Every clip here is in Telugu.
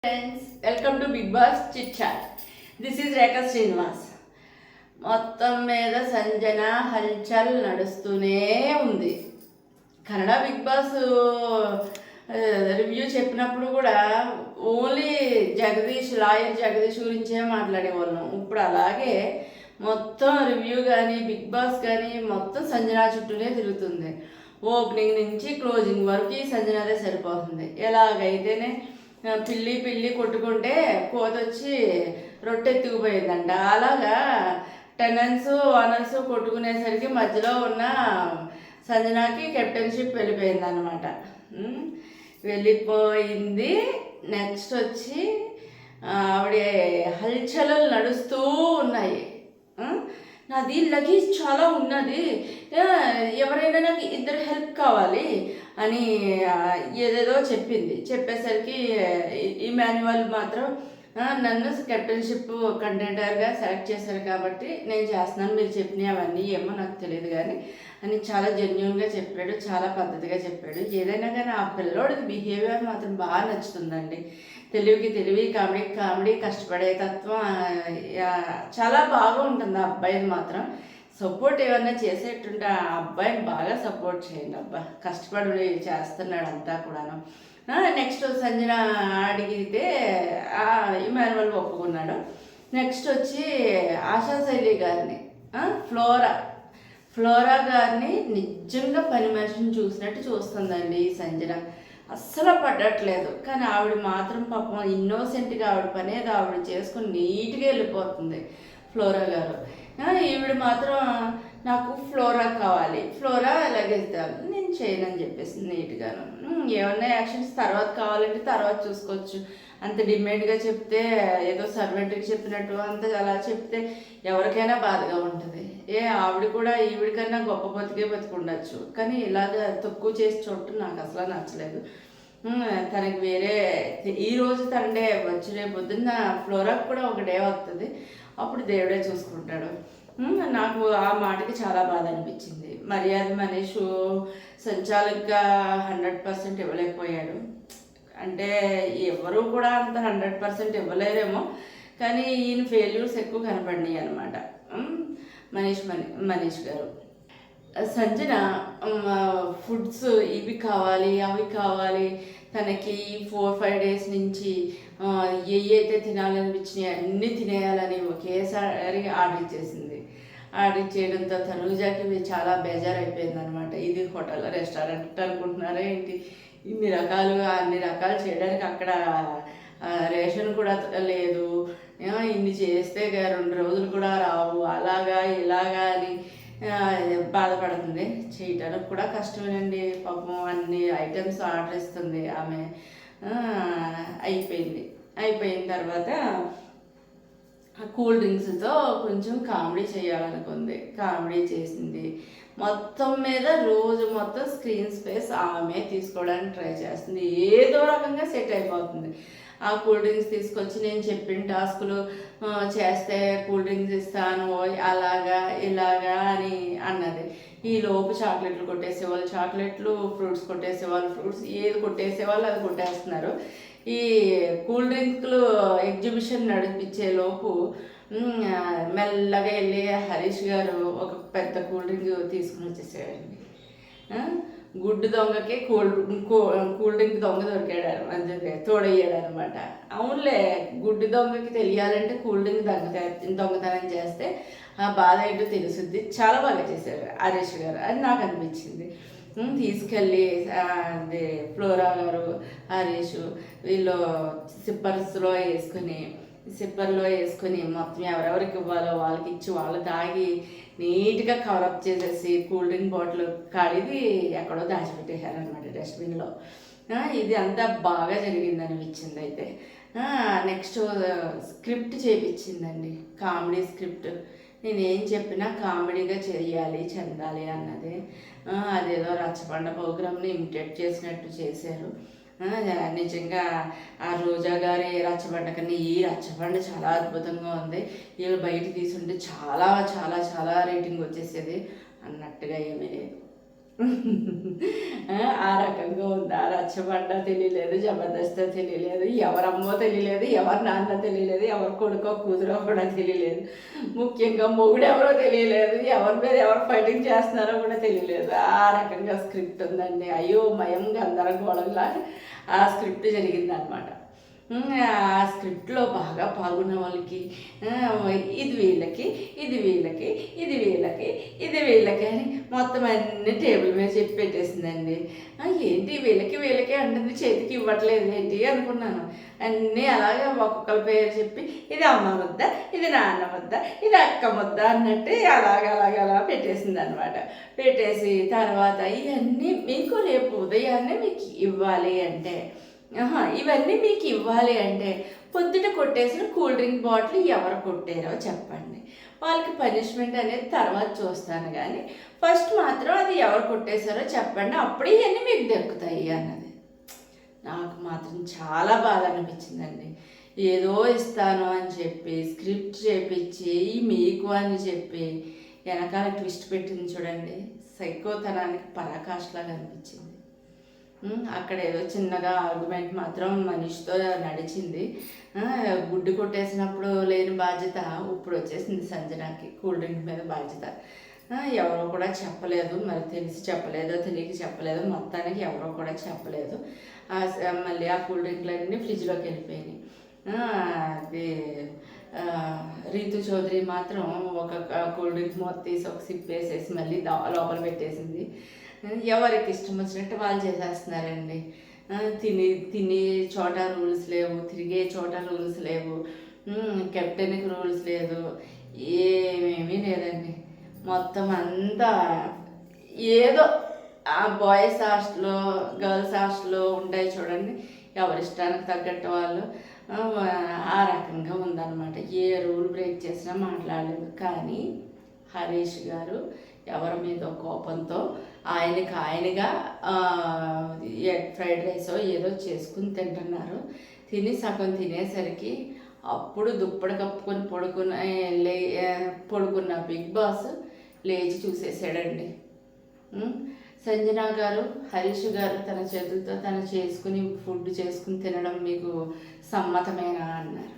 Friends, welcome to Big Boss chit chat. This is Rekha Srinivas. మొత్తం మీద సంజన హల్చల్ నడుస్తూనే ఉంది. కన్నడ బిగ్ బాస్ రివ్యూ చెప్పినప్పుడు కూడా ఓన్లీ లాయర్ జగదీష్ గురించే మాట్లాడేవాళ్ళం. ఇప్పుడు అలాగే మొత్తం రివ్యూ కానీ బిగ్ బాస్ కానీ మొత్తం సంజన చుట్టూనే తిరుగుతుంది. ఓపెనింగ్ నుంచి క్లోజింగ్ వరకు ఈ సంజనదే సరిపోతుంది. ఎలాగైతేనే పిల్లి పిల్లి కొట్టుకుంటే కోతొచ్చి రొట్టెత్తుకుపోయిందంట. అలాగా టెనెన్స్ ఓనర్స్ కొట్టుకునేసరికి మధ్యలో ఉన్న సంజనాకి కెప్టెన్షిప్ వెళ్ళిపోయిందనమాట. వెళ్ళిపోయింది. నెక్స్ట్ వచ్చి ఆవిడ హల్చలలు నడుస్తూ ఉన్నాయి. నాది లగేజ్ చాలా ఉన్నది, ఎవరైనా నాకు ఇద్దరు హెల్ప్ కావాలి అని ఏదేదో చెప్పింది. చెప్పేసరికి ఇమాన్యువల్ మాత్రం నన్ను కెప్టెన్షిప్ కంటెండర్గా సెలెక్ట్ చేశారు కాబట్టి నేను చేస్తున్నాను, మీరు చెప్పినవి అవన్నీ ఏమో నాకు తెలియదు కానీ అని చాలా జెన్యున్గా చెప్పాడు, చాలా పద్ధతిగా చెప్పాడు. ఏదైనా కానీ ఆ పిల్లోడికి బిహేవియర్ మాత్రం బాగా నచ్చుతుందండి. తెలివికి తెలివి, కామెడీకి కామెడీ, కష్టపడే తత్వం చాలా బాగా ఉంటుంది ఆ అబ్బాయిని మాత్రం. సపోర్ట్ ఏమన్నా చేసేటుంటే ఆ అబ్బాయిని బాగా సపోర్ట్ చేయండి. అబ్బా కష్టపడి చేస్తున్నాడు అంతా కూడాను. నెక్స్ట్ సంజన అడిగితే ఇమాన్యువల్ ఒప్పుకున్నాడు. నెక్స్ట్ వచ్చి ఆశాశైలి గారిని, ఫ్లోరా గారిని నిజంగా పని మనిషిని చూసినట్టు చూస్తుందండి ఈ సంజన. అస్సలు పడట్లేదు, కానీ ఆవిడ మాత్రం పాపం ఇన్నోసెంట్గా ఆవిడ పనేది ఆవిడ చేసుకుని నీట్గా వెళ్ళిపోతుంది ఫ్లోరా గారు. ఈవిడ మాత్రం నాకు ఫ్లోరా కావాలి, ఫ్లోరా ఎలాగేస్తాను నేను చేయనని చెప్పేసి నీట్గాను. ఏమన్నా యాక్షన్స్ తర్వాత కావాలంటే తర్వాత చూసుకోవచ్చు. అంత డిమాండ్గా చెప్తే ఏదో సర్వెంట్కి చెప్పినట్టు అంత అలా చెప్తే ఎవరికైనా బాధగా ఉంటుంది. ఆవిడ కూడా ఈవిడికన్నా గొప్ప బతికే బతికుండొచ్చు, కానీ ఇలాగ తక్కువ చేసి చూడటం నాకు అసలు నచ్చలేదు. తనకి వేరే ఈరోజు తన డే వచ్చి రేపు పొద్దున్న ఫ్లోరాకు కూడా ఒక డే వస్తుంది, అప్పుడు దేవుడే చూసుకుంటాడు. నాకు ఆ మాటకి చాలా బాధ అనిపించింది. మర్యాద మనీషు సంచాలకుగా 100% ఇవ్వలేకపోయాడు. అంటే ఎవరు కూడా అంత 100% ఇవ్వలేరేమో, కానీ ఈయన ఫెయిల్యూర్స్ ఎక్కువ కనపడినాయి అనమాట. మనీష్ గారు. సంజన ఫుడ్స్ ఇవి కావాలి అవి కావాలి, తనకి 4-5 డేస్ నుంచి అయితే తినాలనిపించినాయి అన్నీ తినేయాలని ఒకేసారి ఆర్డర్ ఇచ్చేసింది. ఆర్డర్ ఇచ్చేయడంతో తనూజాకి చాలా బేజారైపోయింది అనమాట. ఇది హోటల్ రెస్టారెంట్ అనుకుంటున్నారా ఏంటి, అన్ని రకాలు చేయడానికి అక్కడ రేషన్ కూడా లేదు, ఇన్ని చేస్తే 2 రోజులు కూడా రావు, అలాగా ఇలాగా అని బాధపడుతుంది. చేయటానికి కూడా కష్టమేనండి పాపం. అన్ని ఐటమ్స్ ఆర్డర్ ఇస్తుంది ఆమె. అయిపోయిన తర్వాత కూల్ డ్రింక్స్తో కొంచెం కామెడీ చేయాలనుకుంది, కామెడీ చేసింది. మొత్తం మీద రోజు మొత్తం స్క్రీన్ స్పేస్ ఆమె తీసుకోవడానికి ట్రై చేస్తుంది. ఏదో రకంగా సెట్ అయిపోతుంది. ఆ కూల్ డ్రింక్స్ తీసుకొచ్చి నేను చెప్పిన టాస్కులు చేస్తే కూల్ డ్రింక్స్ ఇస్తాను అలాగా ఇలాగా అని అన్నది. ఈ లోపు చాక్లెట్లు కొట్టేసేవాళ్ళు చాక్లెట్లు, ఫ్రూట్స్ కొట్టేసేవాళ్ళు ఫ్రూట్స్, ఏది కొట్టేసేవాళ్ళు అది కొట్టేస్తున్నారు. ఈ కూల్ డ్రింక్లు ఎగ్జిబిషన్ నడిపించే లోపు మెల్లగా వెళ్ళి హరీష్ గారు ఒక పెద్ద కూల్ డ్రింక్ తీసుకుని వచ్చేసాడండి. గుడ్డు దొంగకి కూల్ డ్రింక్ దొంగ దొరికాడు, అందుకే తోడయ్యాడు అనమాట. అవునులే, గుడ్డు దొంగకి తెలియాలంటే కూల్ డ్రింక్ దొంగతనం చేస్తే ఆ బాధ ఏంటో తెలుసుద్ది. చాలా బాగా చేశారు హరీష్ గారు, అది నాకు అనిపించింది. తీసుకెళ్ళి అదే ఫ్లోరా గారు హరీష్ వీళ్ళు సిప్పర్లో వేసుకొని మొత్తం ఎవరెవరికి ఇవ్వాలో వాళ్ళకి ఇచ్చి వాళ్ళు తాగి నీట్గా కవరప్ చేసేసి కూల్ డ్రింక్ బాటిల్ కాడిది ఎక్కడో దాచిపెట్టేశారనమాట డస్ట్బిన్లో. ఇది అంతా బాగా జరిగింది అనిపించింది. అయితే నెక్స్ట్ స్క్రిప్ట్ చేయించిందండి, కామెడీ స్క్రిప్ట్. నేనేం చెప్పినా కామెడీగా చెయ్యాలి చెందాలి అన్నది. అదేదో రచ్చబండ ప్రోగ్రామ్ని ఇమిటేట్ చేసినట్టు చేశారు. నిజంగా ఆ రోజా గారి రచ్చబండ కన్నా ఈ రచ్చబండ చాలా అద్భుతంగా ఉంది. వీళ్ళు బయట తీసుంటే చాలా చాలా చాలా రేటింగ్ వచ్చేసేది అన్నట్టుగా ఏమీ లేదు. ఆ రకంగా ఉంది. ఆ రచ్చబండ తెలియలేదు, జబర్దస్త్ తెలియలేదు, ఎవరమ్మో తెలియలేదు, ఎవరి నాన్న తెలియలేదు, ఎవరి కొడుకో కూతురో కూడా తెలియలేదు, ముఖ్యంగా మొగుడెవరో తెలియలేదు, ఎవరి మీద ఎవరు ఫైటింగ్ చేస్తున్నారో కూడా తెలియలేదు. ఆ రకంగా స్క్రిప్ట్ ఉందండి. అయోమయం గందరగోళంలా ఆ స్క్రిప్ట్ జరిగిందనమాట. ఆ స్క్రిప్ట్లో బాగా పాల్గొన్న వాళ్ళకి ఇది వీళ్ళకి, ఇది వీళ్ళకి, ఇది వీళ్ళకి, ఇది వీళ్ళకి అని మొత్తం అన్ని టేబుల్ మీద చెప్పి పెట్టేసిందండి. ఏంటి వీళ్ళకి వీళ్ళకి అంటుంది, చేతికి ఇవ్వట్లేదు ఏంటి అనుకున్నాను. అన్నీ అలాగే ఒక్కొక్కరి పేరు చెప్పి ఇది అమ్మ ముద్ద, ఇది నాన్న ముద్ద, ఇది అక్క ముద్ద అన్నట్టు అలాగ పెట్టేసింది అనమాట. పెట్టేసి తర్వాత ఇవన్నీ మీకు రేపు ఉదయాన్నే మీకు ఇవ్వాలి అంటే, ఇవన్నీ మీకు ఇవ్వాలి అంటే పొద్దుట కొట్టేసిన కూల్ డ్రింక్ బాటిల్ ఎవరు కొట్టారో చెప్పండి. వాళ్ళకి పనిష్మెంట్ అనేది తర్వాత చూస్తాను, కానీ ఫస్ట్ మాత్రం అది ఎవరు కొట్టేశారో చెప్పండి, అప్పుడు ఇవన్నీ మీకు దక్కుతాయి అన్నది. నాకు మాత్రం చాలా బాధ అనిపించిందండి. ఏదో ఇస్తాను అని చెప్పి స్క్రిప్ట్ చేపించి మీకు అని చెప్పి వెనకాల ట్విస్ట్ పెట్టింది చూడండి, సైకోతనానికి పరాకాష్లాగా అనిపించింది. అక్కడ ఏదో చిన్నగా ఆర్గ్యుమెంట్ మాత్రం మనిషితో నడిచింది. గుడ్డు కొట్టేసినప్పుడు లేని బాధ్యత ఇప్పుడు వచ్చేసింది సంజనాకి, కూల్ డ్రింక్ మీద బాధ్యత. ఎవరో కూడా చెప్పలేదు, మరి తెలిసి చెప్పలేదో తెలియక చెప్పలేదు, మొత్తానికి ఎవరో కూడా చెప్పలేదు. మళ్ళీ ఆ కూల్ డ్రింక్లన్నీ ఫ్రిడ్జ్లోకి వెళ్ళిపోయినాయి. అది రీతు చౌదరి మాత్రం ఒక కూల్ డ్రింక్ మొత్తం తీసి ఒక సిప్ వేసేసి మళ్ళీ లోపల పెట్టేసింది. ఎవరికి ఇష్టం వచ్చినట్టు వాళ్ళు చేసేస్తున్నారండి. తిని చోట రూల్స్ లేవు, తిరిగే చోట రూల్స్ లేవు, కెప్టెన్కి రూల్స్ లేదు, ఏమేమీ లేదండి. మొత్తం అంతా ఏదో ఆ బాయ్స్ హాస్టల్లో గర్ల్స్ హాస్టల్లో ఉంటాయి చూడండి, ఎవరిష్టానికి తగ్గట్టు వాళ్ళు ఆ రకంగా ఉందన్నమాట. ఏ రూల్ బ్రేక్ చేసినా మాట్లాడలేదు. కానీ హరీష్ గారు ఎవరి మీద కోపంతో ఆయనగా ఎగ్ ఫ్రైడ్ రైస్ ఏదో చేసుకుని తింటున్నారు. తిని సగం తినేసరికి అప్పుడు దుప్పటి కప్పుకొని పడుకున్న బిగ్ బాస్ లేచి చూసేసాడండి. సంజన గారు, హరీష్ గారు తన చేతులతో తను చేసుకుని ఫుడ్ చేసుకుని తినడం మీకు సమ్మతమేనా అన్నారు.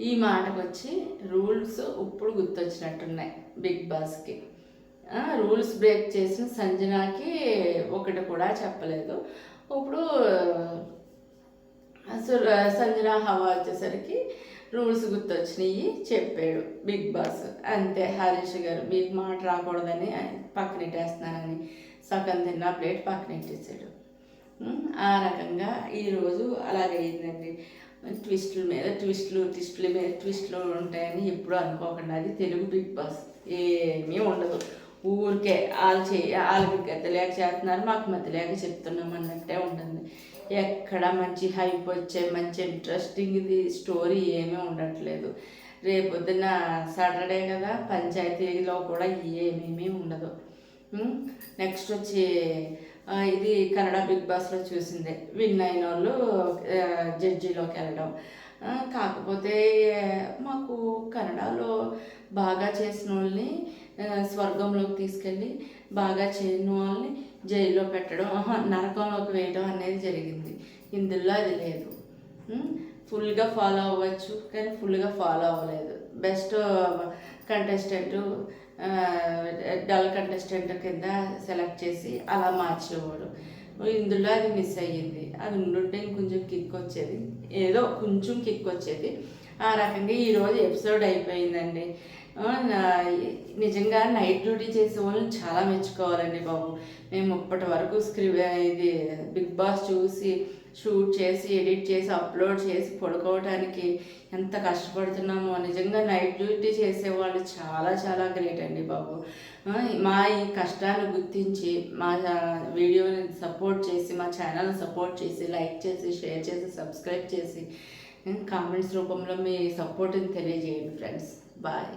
ఈ మాటకు వచ్చి రూల్స్ ఇప్పుడు గుర్తొచ్చినట్టున్నాయి బిగ్ బాస్కి. రూల్స్ బ్రేక్ చేసిన సంజనాకి ఒకటి కూడా చెప్పలేదు. ఇప్పుడు సంజన హవా వచ్చేసరికి రూల్స్ గుర్తొచ్చినాయి చెప్పాడు బిగ్ బాస్. అంతే, హరీష్ గారు మీకు మాట రాకూడదని పక్కనెట్టేస్తున్నానని సగం తిన్న ప్లేట్ పక్కనెట్టేసాడు. ఆ రకంగా ఈరోజు అలాగైందండి. ట్విస్టుల మీద ట్విస్టులు ఉంటాయని ఎప్పుడు అనుకోకుండా, అది తెలుగు బిగ్ బాస్. ఏమీ ఉండదు, ఊరికే వాళ్ళకి గతి లేక చేస్తున్నారు, మాకు మధ్య లేక చెప్తున్నాం అన్నట్టే ఉంటుంది. ఎక్కడ మంచి హైప్ వచ్చే మంచి ఇంట్రెస్టింగ్ ఇది స్టోరీ ఏమీ ఉండట్లేదు. రేపొద్దున సాటర్డే కదా, పంచాయతీలో కూడా ఏమేమీ ఉండదు. నెక్స్ట్ వచ్చి ఇది కన్నడ బిగ్ బాస్లో చూసిందే, విన్ అయిన వాళ్ళు జడ్జిలోకి వెళ్ళడం. కాకపోతే మాకు కన్నడలో బాగా చేసిన వాళ్ళని స్వర్గంలోకి తీసుకెళ్ళి బాగా చేయని వాళ్ళని జైల్లో పెట్టడం, నరకంలోకి వేయడం అనేది జరిగింది. ఇందులో అది లేదు. ఫుల్గా ఫాలో అవ్వచ్చు కానీ ఫుల్గా ఫాలో అవ్వలేదు. బెస్ట్ కంటెస్టెంట్ డల్ కంటెస్టెంట్ కింద సెలెక్ట్ చేసి అలా మార్చేవాడు. ఇందులో అది మిస్ అయ్యింది. అది ఉండుంటే ఇంకొంచెం కిక్ వచ్చేది, ఏదో కొంచెం కిక్ వచ్చేది. ఆ రకంగా ఈరోజు ఎపిసోడ్ అయిపోయిందండి. నిజంగా నైట్ డ్యూటీ చేసే వాళ్ళని చాలా మెచ్చుకోవాలండి బాబు. మేము ఇప్పటి వరకు ఇది బిగ్ బాస్ చూసి షూట్ చేసి ఎడిట్ చేసి అప్లోడ్ చేసి పడుకోవడానికి ఎంత కష్టపడుతున్నామో. నిజంగా నైట్ డ్యూటీ చేసేవాళ్ళు చాలా చాలా గ్రేట్ అండి బాబు. మా ఈ కష్టాన్ని గుర్తించి మా వీడియోని సపోర్ట్ చేసి మా ఛానల్ని సపోర్ట్ చేసి లైక్ చేసి షేర్ చేసి సబ్స్క్రైబ్ చేసి కామెంట్స్ రూపంలో మీ సపోర్ట్ని తెలియజేయండి ఫ్రెండ్స్. బాయ్.